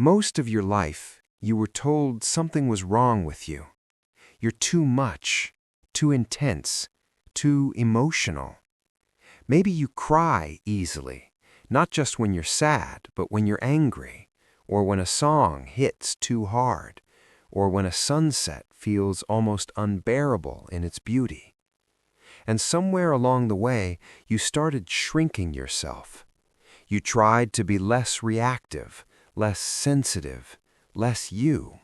Most of your life, you were told something was wrong with you. You're too much, too intense, too emotional. Maybe you cry easily, not just when you're sad, but when you're angry, or when a song hits too hard, or when a sunset feels almost unbearable in its beauty. And somewhere along the way, you started shrinking yourself. You tried to be less reactive, less sensitive, less you.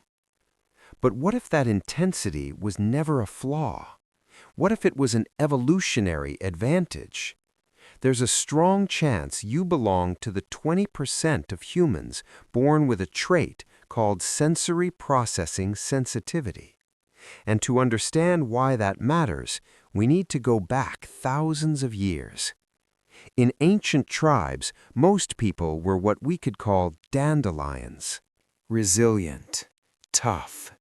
But what if that intensity was never a flaw? What if it was an evolutionary advantage? There's a strong chance you belong to the 20% of humans born with a trait called sensory processing sensitivity. And to understand why that matters, we need to go back thousands of years. In ancient tribes, most people were what we could call dandelions. Resilient, tough,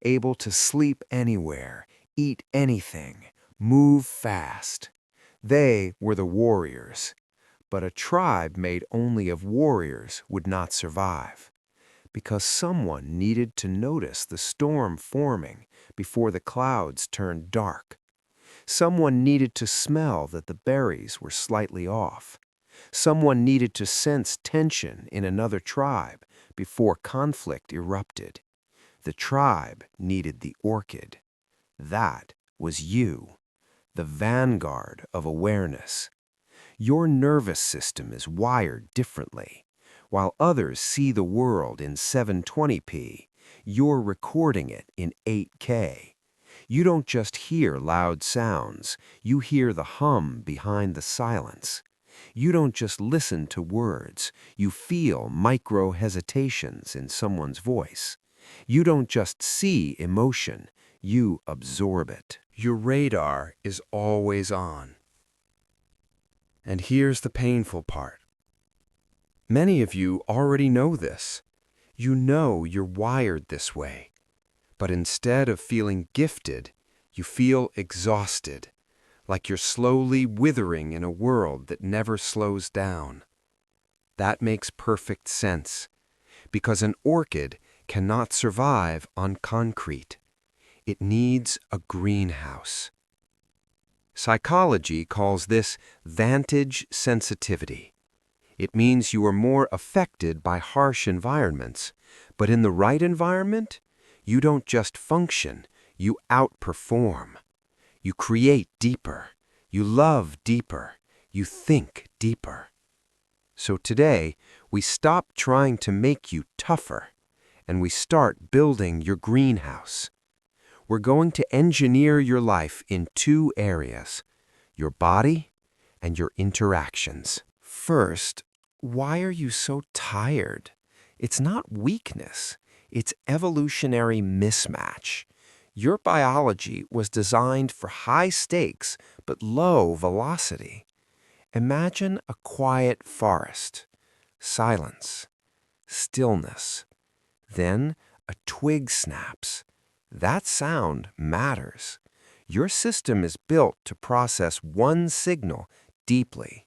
able to sleep anywhere, eat anything, move fast. They were the warriors. But a tribe made only of warriors would not survive, because someone needed to notice the storm forming before the clouds turned dark. Someone needed to smell that the berries were slightly off. Someone needed to sense tension in another tribe before conflict erupted. The tribe needed the orchid. That was you, the vanguard of awareness. Your nervous system is wired differently. While others see the world in 720p, you're recording it in 8K. You don't just hear loud sounds, you hear the hum behind the silence. You don't just listen to words, you feel micro-hesitations in someone's voice. You don't just see emotion, you absorb it. Your radar is always on. And here's the painful part. Many of you already know this. You know you're wired this way. But instead of feeling gifted, you feel exhausted, like you're slowly withering in a world that never slows down. That makes perfect sense, because an orchid cannot survive on concrete. It needs a greenhouse. Psychology calls this vantage sensitivity. It means you are more affected by harsh environments, but in the right environment, you don't just function, you outperform. You create deeper, you love deeper, you think deeper. So today, we stop trying to make you tougher, and we start building your greenhouse. We're going to engineer your life in two areas, your body and your interactions. First, why are you so tired? It's not weakness. It's evolutionary mismatch. Your biology was designed for high stakes but low velocity. Imagine a quiet forest, silence, stillness. Then a twig snaps. That sound matters. Your system is built to process one signal deeply.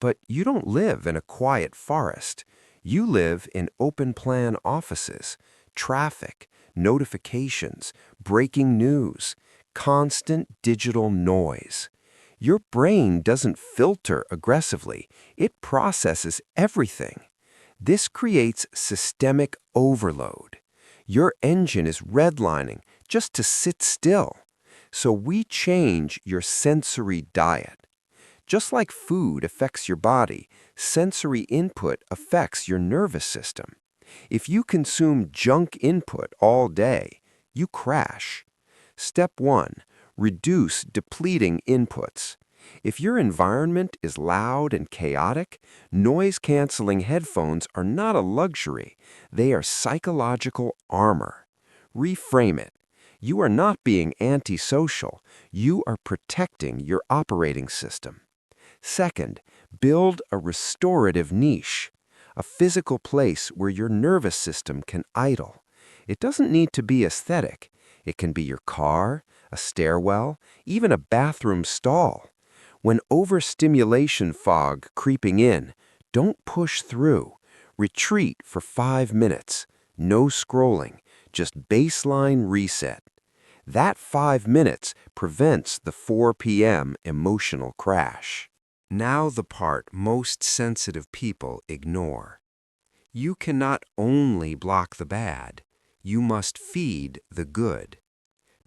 But you don't live in a quiet forest. You live in open-plan offices, traffic, notifications, breaking news, constant digital noise. Your brain doesn't filter aggressively. It processes everything. This creates systemic overload. Your engine is redlining just to sit still. So we change your sensory diet. Just like food affects your body, sensory input affects your nervous system. If you consume junk input all day, you crash. Step 1. Reduce depleting inputs. If your environment is loud and chaotic, noise-canceling headphones are not a luxury. They are psychological armor. Reframe it. You are not being antisocial. You are protecting your operating system. Second, build a restorative niche, a physical place where your nervous system can idle. It doesn't need to be aesthetic. It can be your car, a stairwell, even a bathroom stall. When overstimulation fog creeping in, don't push through. Retreat for 5 minutes. No scrolling, just baseline reset. That 5 minutes prevents the 4 p.m. emotional crash. Now the part most sensitive people ignore. You cannot only block the bad, you must feed the good.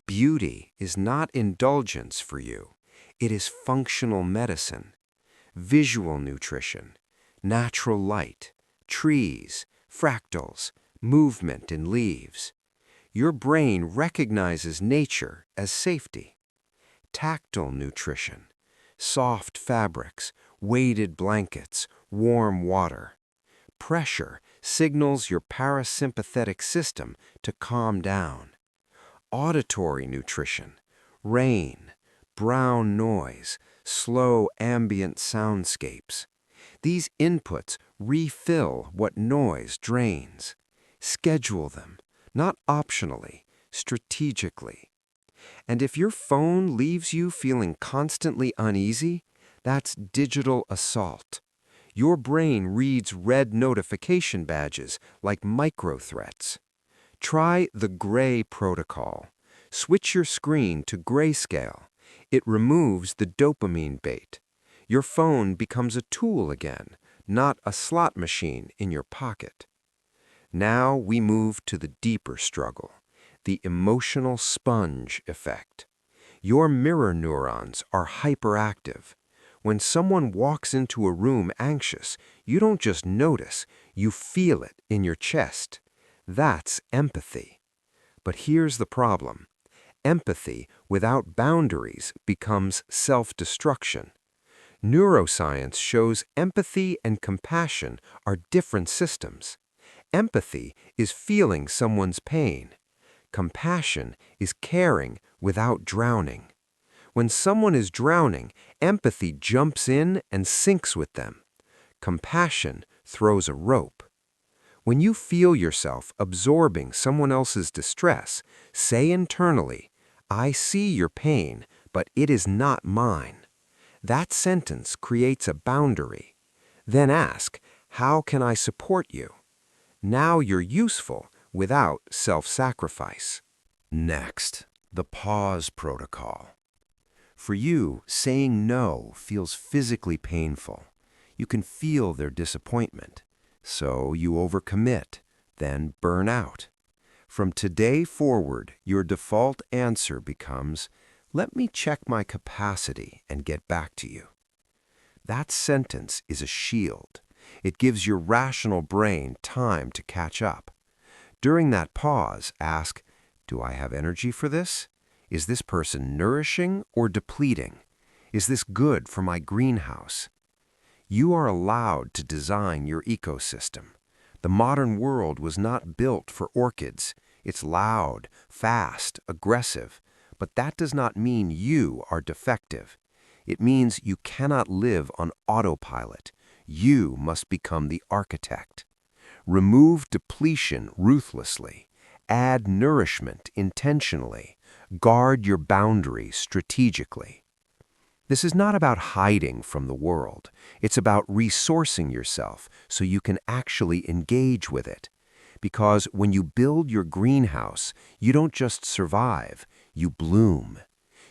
Beauty is not indulgence for you. It is functional medicine, visual nutrition, natural light, trees, fractals, movement in leaves. Your brain recognizes nature as safety. Tactile nutrition, soft fabrics, weighted blankets, warm water. Pressure signals your parasympathetic system to calm down. Auditory nutrition, rain, brown noise, slow ambient soundscapes. These inputs refill what noise drains. Schedule them, not optionally, strategically. And if your phone leaves you feeling constantly uneasy, that's digital assault. Your brain reads red notification badges like micro-threats. Try the gray protocol. Switch your screen to grayscale. It removes the dopamine bait. Your phone becomes a tool again, not a slot machine in your pocket. Now we move to the deeper struggle, the emotional sponge effect. Your mirror neurons are hyperactive. When someone walks into a room anxious, you don't just notice, you feel it in your chest. That's empathy. But here's the problem. Empathy without boundaries becomes self-destruction. Neuroscience shows empathy and compassion are different systems. Empathy is feeling someone's pain. Compassion is caring without drowning. When someone is drowning, empathy jumps in and sinks with them. Compassion throws a rope. When you feel yourself absorbing someone else's distress, say internally, "I see your pain, but it is not mine." That sentence creates a boundary. Then ask, "How can I support you?" Now you're useful without self-sacrifice. Next, the pause protocol. For you, saying no feels physically painful. You can feel their disappointment. So you overcommit, then burn out. From today forward, your default answer becomes, "Let me check my capacity and get back to you." That sentence is a shield. It gives your rational brain time to catch up. During that pause, ask, "Do I have energy for this? Is this person nourishing or depleting? Is this good for my greenhouse?" You are allowed to design your ecosystem. The modern world was not built for orchids. It's loud, fast, aggressive, but that does not mean you are defective. It means you cannot live on autopilot. You must become the architect. Remove depletion ruthlessly. Add nourishment intentionally. Guard your boundaries strategically. This is not about hiding from the world. It's about resourcing yourself so you can actually engage with it. Because when you build your greenhouse, you don't just survive, you bloom.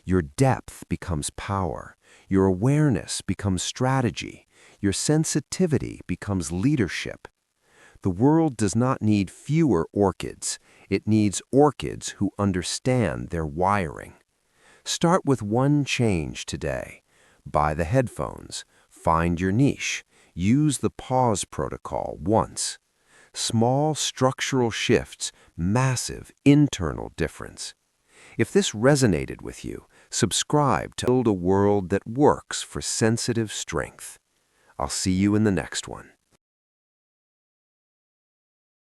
Your depth becomes power. Your awareness becomes strategy. Your sensitivity becomes leadership. The world does not need fewer orchids. It needs orchids who understand their wiring. Start with one change today. Buy the headphones. Find your niche. Use the pause protocol once. Small structural shifts, massive internal difference. If this resonated with you, subscribe to build a world that works for sensitive strength. I'll see you in the next one.